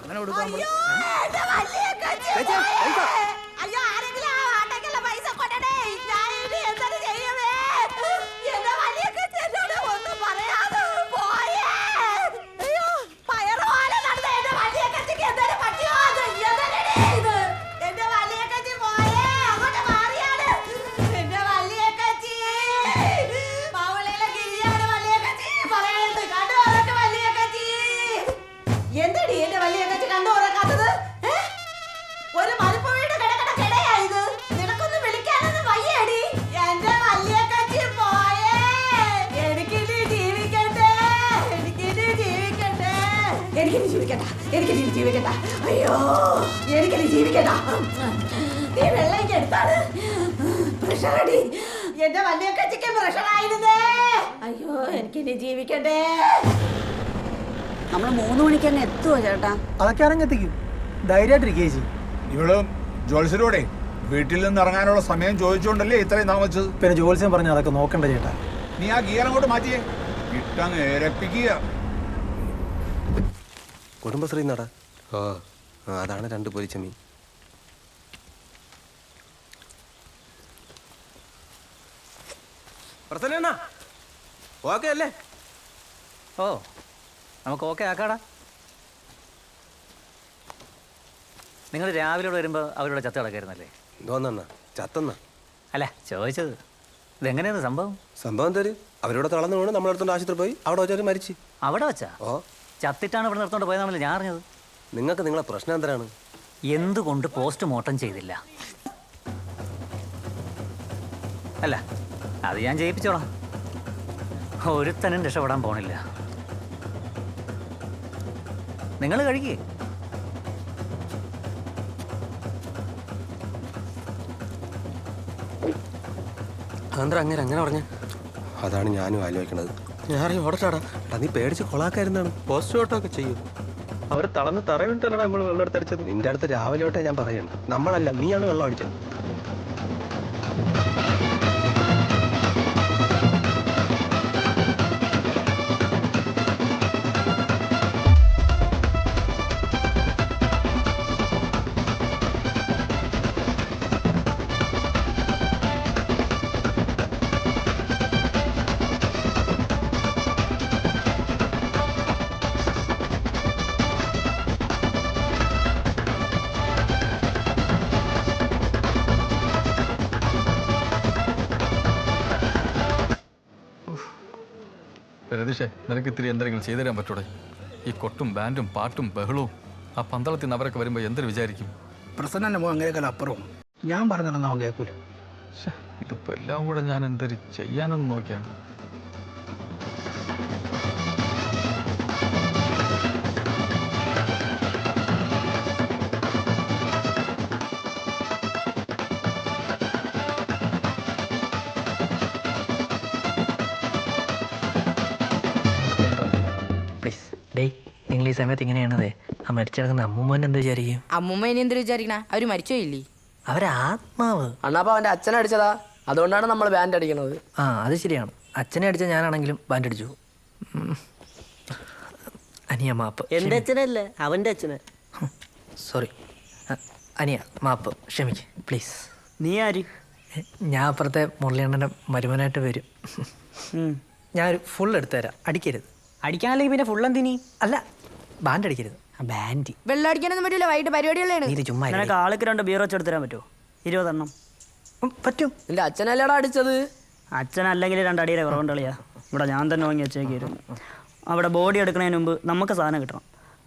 അങ്ങനെ കൊടുക്കാൻ ജീവിക്കണ്ട. അയ്യോ എനിക്കിനി ജീവിക്കണ്ട. നീ വെള്ളം എടുത്താണ് പ്രഷറടി. എന്റെ വലിയ കച്ചിക്ക് പ്രഷറായിരുന്നേ. അയ്യോ എനിക്കിനി ജീവിക്കണ്ടേ. നമ്മള് 3 മണിക്ക് അങ്ങ് എത്തുവോ ചേട്ടാ? അതൊക്കെ ആണെങ്കിൽ എത്തിക്കും. ധൈര്യമായിട്ടിരിക്കേ ചേച്ചി. ഇവള് ജോത്സ്യരോടെ വീട്ടിൽ നിന്ന് ഇറങ്ങാനുള്ള സമയം ചോദിച്ചുകൊണ്ടല്ലേ ഇത്രയും താമസിച്ചത്? പിന്നെ ജോത്സ്യം പറഞ്ഞ അതൊക്കെ നോക്കണ്ട ചേട്ടാ. നീ ആ ഗിയർ അങ്ങോട്ട് മാറ്റിയേ. ഇട്ടങ്ങ് ഏരപ്പിക്കുക. കുടുംബശ്രീ നടാ. ഓ അതാണ് 2 പൊരിച്ച മീൻ. ഓക്കെ അല്ലേ? ഓ നമുക്ക് ഓക്കെ ആക്കാടാ. നിങ്ങൾ രാവിലെ വരുമ്പോൾ അവരോട് ചത്ത കിടക്കായിരുന്നല്ലേ? തോന്നണ്ണ ചത്തണ്ണ അല്ല ചോദിച്ചത് ഇതെങ്ങനെയാണ് സംഭവം? സംഭവം തരും. അവരോട് തളർന്നു വീണ് നമ്മളെടുത്തോണ്ട് ആശുപത്രി പോയി. അവിടെ വെച്ചാൽ മരിച്ചു. അവിടെ വെച്ചാ? ഓ ചത്തിട്ടാണ് ഇവിടെ നിർത്തോണ്ട് പോയതാണല്ലോ ഞാൻ അറിഞ്ഞത്. നിങ്ങൾക്ക് നിങ്ങളെ പ്രശ്നം എന്തരാണ്? എന്തുകൊണ്ട് പോസ്റ്റ്മോർട്ടം ചെയ്തില്ല? അല്ല അത് ഞാൻ ചെയ്യിപ്പിച്ചോളാം. ഒരുത്തനും രക്ഷപ്പെടാൻ പോണില്ല. നിങ്ങൾ കഴിക്കേ. അതെന്താ അങ്ങനെ പറഞ്ഞ? അതാണ് ഞാനും ആലോചിക്കണത്. ഞാൻ ഓടട്ടാടാ. നീ പേടിച്ച് കൊളാക്കായിരുന്നാണ്. പോസ്റ്റ്മോർട്ടമൊക്കെ ചെയ്യും. അവർ തളർന്ന് തറവിട്ടല്ല നമ്മൾ വെള്ളം എടുത്തടിച്ചത്. നിന്റെ അടുത്ത് രാവിലെ തൊട്ടേ ഞാൻ പറയണ്ട. നമ്മളല്ല, നീയാണ് വെള്ളം അടിച്ചത്. രതീഷേ, നിനക്ക് ഇത്തിരി എന്തെങ്കിലും ചെയ്തു തരാൻ പറ്റൂടെ? ഈ കൊട്ടും ബാൻഡും പാട്ടും ബഹളവും ആ പന്തളത്തിൽ നിന്ന് അവരൊക്കെ വരുമ്പോൾ എന്തൊരു വിചാരിക്കും? പ്രസന്നന്റെ മുഖം അങ്ങനെയൊക്കെ അപ്പുറവും ഞാൻ പറഞ്ഞിരുന്ന അവൻ കേൾക്കൂല. ഇതിപ്പോൾ എല്ലാം കൂടെ ഞാൻ എന്തൊരു ചെയ്യാനെന്ന് നോക്കിയാണ്. നിങ്ങൾ ഈ സമയത്ത് ഇങ്ങനെയാണതേ. ആ മരിച്ചിടക്കുന്ന അമ്മൂമ്മൻ എന്ത് വിചാരിക്കും? അമ്മൂമ്മ ഇനി എന്ത് വിചാരിക്കണ? അവര് മരിച്ചോയില്ലേ? അവരാത്മാവ്. അണ്ണാപ്പ അവന്റെ അച്ഛനെ അടിച്ചതാ. അതുകൊണ്ടാണ് നമ്മൾ ബാൻഡ് അടിക്കണത്. ആ അത് ശരിയാണ്. അച്ഛനെ അടിച്ച ഞാനാണെങ്കിലും ബാൻഡ് അടിച്ചു. അനിയ മാപ്പ്. എന്റെ അച്ഛനല്ല, അവന്റെ അച്ഛനെ. സോറി അനിയ മാപ്പ്, ക്ഷമിക്ക് പ്ലീസ്. നീ ആര്? ഞാൻ അപ്പുറത്തെ മുരളിയണ്ണൻ്റെ മരുമനായിട്ട് വരും. ഞാനൊരു ഫുൾ എടുത്തു തരാം, അടിക്കരുത്. അടിക്കാനല്ലെങ്കിൽ പിന്നെ ഫുൾ എന്തിനി? അല്ല ബാൻഡ് അടിക്കരുത്. ബാൻഡ് വെള്ളം അടിക്കാനൊന്നും പറ്റൂല. വൈകിട്ട് പരിപാടികളാണ്. ഇത് ചുമ്മാ നിനക്ക് ആൾക്ക് 2 ബീർ വെച്ചെടുത്ത് തരാൻ പറ്റുമോ? 20 എണ്ണം പറ്റും. നിന്റെ അച്ഛനല്ലേടാ അടിച്ചത്? അച്ഛനല്ലെങ്കിൽ 2 അടിയുടെ കുറവുണ്ട് കളിയാ. ഇവിടെ ഞാൻ തന്നെ വാങ്ങി വെച്ചേക്കായിരുന്നു. അവിടെ ബോഡി എടുക്കുന്നതിന് മുമ്പ് നമുക്ക് സാധനം കിട്ടണം.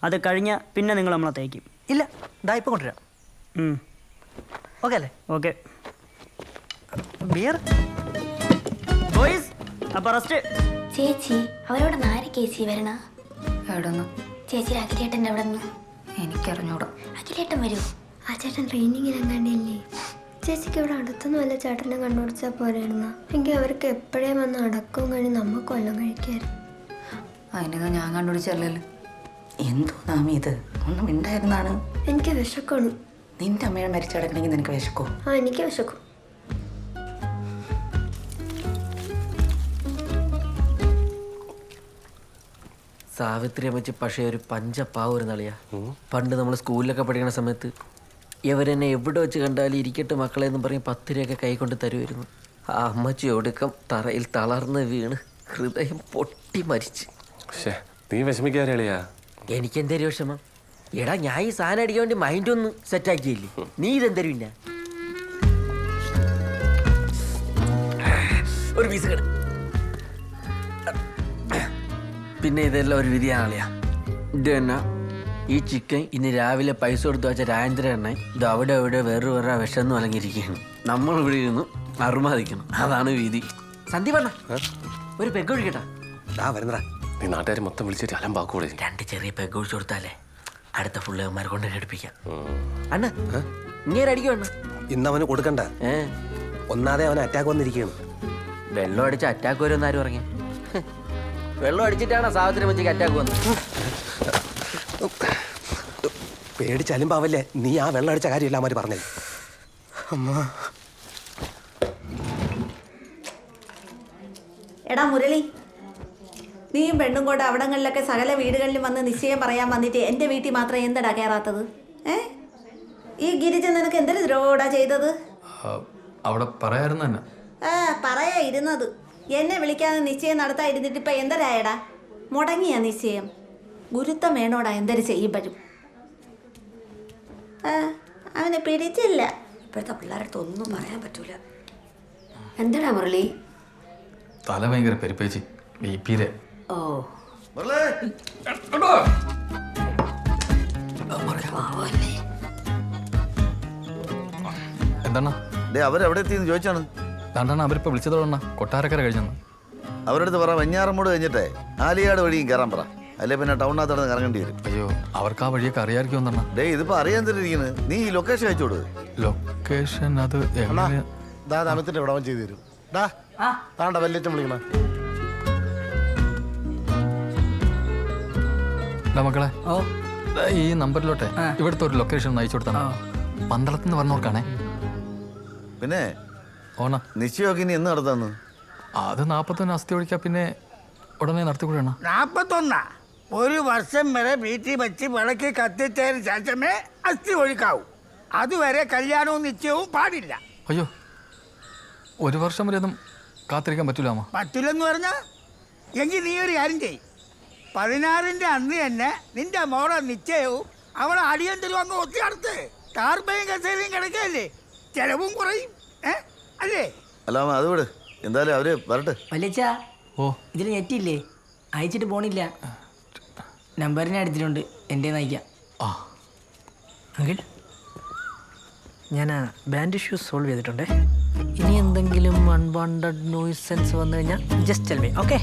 അത് കഴിഞ്ഞാൽ പിന്നെ നിങ്ങൾ നമ്മളെ തേക്കും. ഇല്ല ഇതാ ഇപ്പം കൊണ്ടുവരാം. ഓക്കെ അല്ലേ? ഓക്കെ. ബിയർ ബോയ്സ് അപ്പോൾ റെസ്റ്റ്. ചേച്ചി അവരോട് ആര് ചേച്ചി വരണ? എവിടെ നിന്ന്? ചേച്ചി അഖിലേട്ടൻ്റെ അവിടെ നിന്ന്. എനിക്കറിഞ്ഞൂടാ. അഖിലേട്ടൻ വരൂ. ആ ചേട്ടൻ ട്രെയിനിങ്ങിന് എങ്ങാണ്ടില്ലേ? ചേച്ചിക്ക് ഇവിടെ അടുത്തൊന്നും വല്ല ചേട്ടനെ കണ്ടുപിടിച്ചാൽ പോരായിരുന്ന എങ്കിൽ അവർക്ക് എപ്പോഴേ വന്ന് അടക്കവും കഴിഞ്ഞ് നമുക്ക് കൊല്ലം കഴിക്കായിരുന്നു. അതിനൊന്നും ഞാൻ കണ്ടുപിടിച്ചല്ലോ. എന്തോ നാമി ഇത് ഒന്നും ഉണ്ടായിരുന്നാണ്. എനിക്ക് വിശക്കണം. നിന്റെ അമ്മയെ മരിച്ചടക്കണമെങ്കിൽ നിനക്ക് വിശക്കോ? ആ എനിക്ക് വിശക്കും. സാവിത്രി അമ്മച്ചി പക്ഷേ ഒരു പഞ്ചപ്പാവ് ഒരു നളിയാ. പണ്ട് നമ്മൾ സ്കൂളിലൊക്കെ പഠിക്കുന്ന സമയത്ത് ഇവരെന്നെ എവിടെ വെച്ച് കണ്ടാലും ഇരിക്കട്ടെ മക്കളെ എന്ന് പറഞ്ഞ് 10 രൂപയൊക്കെ കൈകൊണ്ട് തരുമായിരുന്നു. ആ അമ്മച്ചി ഒടുക്കം തറയിൽ തളർന്ന് വീണ് ഹൃദയം പൊട്ടി മരിച്ച്. നീ വിഷമിക്കാറിയാ? എനിക്കെന്തേലും വിഷമം? എടാ ഞാൻ ഈ സാധനം അടിക്കാൻ വേണ്ടി മൈൻഡ് ഒന്ന് സെറ്റാക്കിയില്ലേ, നീ ഇതെന്തരും ഇല്ല. ഒരു പീസ് കിട. പിന്നെ ഇതെല്ലാം ഒരു വിധിയാണല്ലയാ. ഇത് തന്നെ ഈ ചിക്കൻ ഇന്ന് രാവിലെ പൈസ കൊടുത്തു വെച്ച രാജേന്ദ്ര എണ്ണ ഇത് അവിടെ അവിടെ വേറെ വിഷം വലങ്ങിയിരിക്കുകയാണ്. നമ്മൾ ഇവിടെ ഇരുന്ന് അറുമാദിക്കണം, അതാണ് വിധി. സന്ധി പറഞ്ഞ ഒരു പെഗ് ഒഴിക്കട്ടാ. വരുന്നടാ, നീ നാട്ടുകാർ മൊത്തം വിളിച്ചിട്ട് അലമ്പാക്കൂടെ. 2 ചെറിയ പെഗ് ഒഴിച്ചു കൊടുത്താലേ അടുത്ത ഫുള്ളേമാരെ കൊണ്ട് എടുപ്പിക്കാം. അണ്ണ ഇങ്ങനെ അടിക്കുവണ്ണ. ഇന്ന് അവന് കൊടുക്കണ്ട, ഒന്നാതെ അവന് അറ്റാക്ക് വന്നിരിക്കുകയാണ്. വെള്ളം അടിച്ച് അറ്റാക്ക് വരുമെന്ന് ആരും പറഞ്ഞു? വെള്ളം അടിച്ചിട്ടാണ് സാവിത്രി അമ്മച്ചിക്ക് അറ്റാക്ക് വന്നത്. പേടിച്ചലുമ്പാവല്ലേ നീ ആ വെള്ളം അടിച്ച കാര്യമല്ല അവന്മാര് പറഞ്ഞത്. അമ്മ എടാ മുരളി, നീയും പെണ്ണും കൊണ്ട് അവിടങ്ങളിലൊക്കെ സകല വീടുകളിലും വന്ന് നിശ്ചയം പറയാൻ വന്നിട്ട് എൻ്റെ വീട്ടിൽ മാത്രം എന്തടാ കയറാത്തത്? ഈ ഗിരിജ നിനക്ക് എന്തൊരു ദ്രോടാ ചെയ്തത്? അവിടെ പറയായിരുന്നു തന്നെ. പറയാ ഇരുന്നത്. എന്നെ വിളിക്കാതെ നിശ്ചയം നടത്താൻ ഇരുന്നിട്ട് ഇപ്പം എന്തരായടാ? മുടങ്ങിയ നിശ്ചയം. ഗുരുത്തം വേണോടാ എന്തൊരു ചെയ്യുമ്പോഴും. അവനെ പിടിച്ചില്ല. ഇപ്പോഴത്തെ പിള്ളേരടുത്ത് ഒന്നും പറയാൻ പറ്റൂല. എന്താടാ മുരളി? തല ഭയങ്കര പെരുപ്പേച്ചി, ബിപിയിലെ. ഓ എന്താണ് അവരെവിടെ എത്തിയെന്ന് ചോദിച്ചാണ്. രണ്ടെണ്ണം അവരിപ്പോൾ വിളിച്ചതോടെണ്ണ കൊട്ടാരക്കര കഴിഞ്ഞെന്ന്. അവരടുത്ത് പറ വെഞ്ഞാറമ്മൂട് കഴിഞ്ഞിട്ടേ ആലിയാട് വഴിയും കയറാൻ പറ. അല്ലെ പിന്നെ ടൗണിനകത്ത് നടന്ന് കറങ്ങേണ്ടി വരും. അയ്യോ, അവർക്ക് ആ വഴിയൊക്കെ അറിയാമായിരിക്കും എന്താണ്. ഇതിപ്പോ അറിയാൻ തന്നിരിക്കുന്നത്. നീ ഈ ലൊക്കേഷൻ അയച്ചോട്. ലൊക്കേഷൻ അത് അമിത്തിന്റെ ഇവിടെ അവൻ ചെയ്തു തരും. താണ്ട വല്യറ്റം വിളിക്കണ മക്കളെ, ഈ നമ്പറിലോട്ടെ ഇവിടുത്തെ ഒരു ലൊക്കേഷൻ അയച്ചു കൊടുത്താ. പന്തളത്തുനിന്ന് പറഞ്ഞോർക്കാണേ. പിന്നെ ഓണ നിശ്ചയമൊക്കെ ഇനി എന്ന് നടത്താന്ന്? അത് 41 അസ്ഥി ഒഴിക്കാ, പിന്നെ ഉടനെ നടത്തിക്കൂടാ. 41 1 വർഷം വരെ വീട്ടിൽ വെച്ച് വിളക്ക് കത്തിച്ചതിന് ശേഷമേ അസ്ഥി ഒഴിക്കാവൂ. അതുവരെ കല്യാണവും നിശ്ചയവും പാടില്ല. അയ്യോ, 1 വർഷം വരെ ഒന്നും കാത്തിരിക്കാൻ പറ്റൂല. പറ്റില്ലെന്ന് പറഞ്ഞാ എങ്കിൽ നീ ഒരു കാര്യം ചെയ്. 16-ന്റെ അന്ന് തന്നെ നിന്റെ മോളെ നിശ്ചയവും അവളെ അടിയന്തരം അങ്ങ് ഒത്തിയടുത്ത് ടാർബയും കസേരയും കിടക്കല്ലേ, ചെലവും കുറയും. അല്ലേ? അല്ല അത് വിട്, എന്തായാലും അവര് വരട്ടെ. വലിയ ഓ, ഇതിൽ നെറ്റില്ലേ? അയച്ചിട്ട് പോണില്ല. നമ്പറിനെ അടുത്തിട്ടുണ്ട്, എൻ്റെ നയിക്കാം. അങ്കിൾ, ഞാൻ ആ ബാൻഡ് ഇഷ്യൂസ് സോൾവ് ചെയ്തിട്ടുണ്ടേ. ഇനി എന്തെങ്കിലും അൺവാണ്ടഡ് നോയ്സൻസ് വന്നു കഴിഞ്ഞാൽ ജസ്റ്റ് ടെൽ മീ, ഓക്കെ?